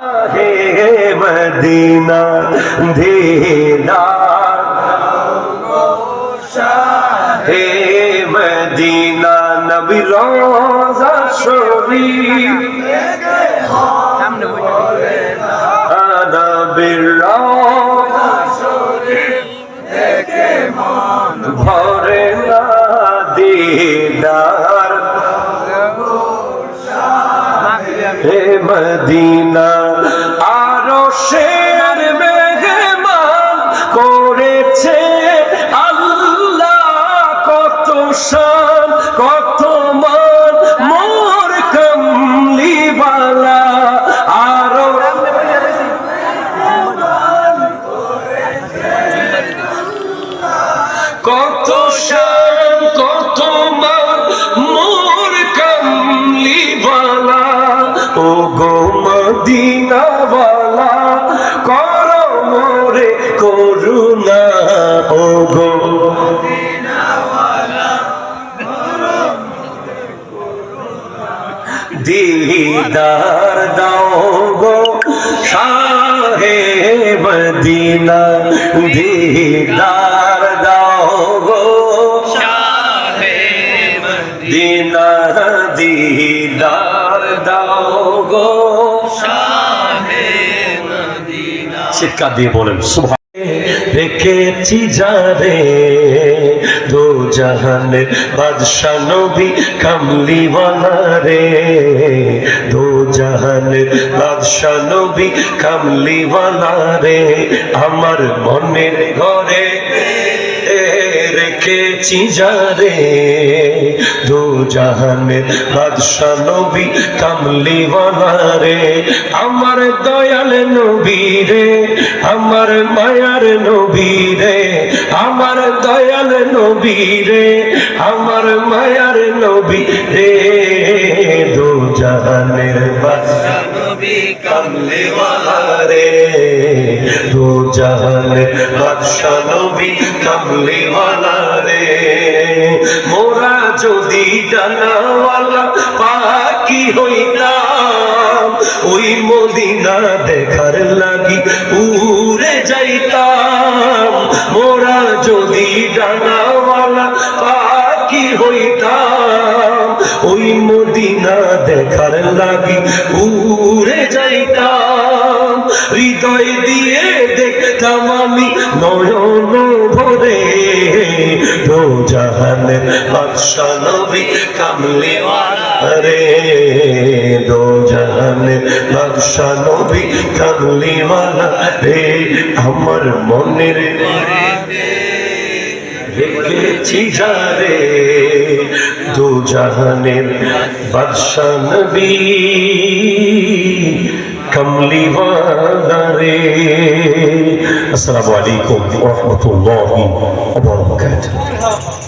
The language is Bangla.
हे मदीना दीदार हे मदीना नबी रोज़ा शरीफ नबी रोज़ा शरीफ देखे मन भरे ना दीदार हे मदीना আরশের মেহমান করেছে আল্লাহ কত শান কত মান মোর কামলিওয়ালা আরো কত শান কত মান মোর কামলিওয়ালা ও গো মদিনাওয়ালা করো মোরে করুণা ও গো মদিনাওয়ালা করো মোরে করুণা দিদার দাও গো শাহে মদিনা দিদার দাও গো শাহে মদিনা দিদার দাও গো শাহে মদিনা চিৎকার দিয়ে বলেন সুবহান রেখেছি যারে দো জাহানের বাদশা নবী কামলিওয়ালা রে দো জাহানের বাদশা নবী কামলিওয়ালা রে আমার মনের ঘরে রেখেছি যারে দো জাহানের বাদশা নবী কামলিওয়ালা রে আমার দয়াল নবী রে আমার মায়ার নবী রে আমার দয়াল নবী রে আমার মায়ার নবী রে দো জাহানের বাদশা নবী কামলিওয়ালা রে দো জাহানের বাদশা নবী কামলিওয়ালা রে মোরা যদি ডানাওয়ালা পাখি হইতাম ওই মদিনা দেখার লাগি উড়ে যাইতাম মোরা যদি ডানাওয়ালা পাখি হইতাম ওই মদিনা দেখার লাগি উড়ে যাইতাম হৃদয় দিয়ে দেখতাম আমি নয়ন ভরে দো জাহানের বাদশা নবী কামলিওয়ালা রে দো জাহানের বাদশা নবী কামলিওয়ালা রে আমার মনের রেখেছি যারে দো জাহানের বাদশা নবী কামলিওয়ালা রে আসসালামু আলাইকুম ওয়া রাহমাতুল্লাহি ওয়া বারাকাতুহু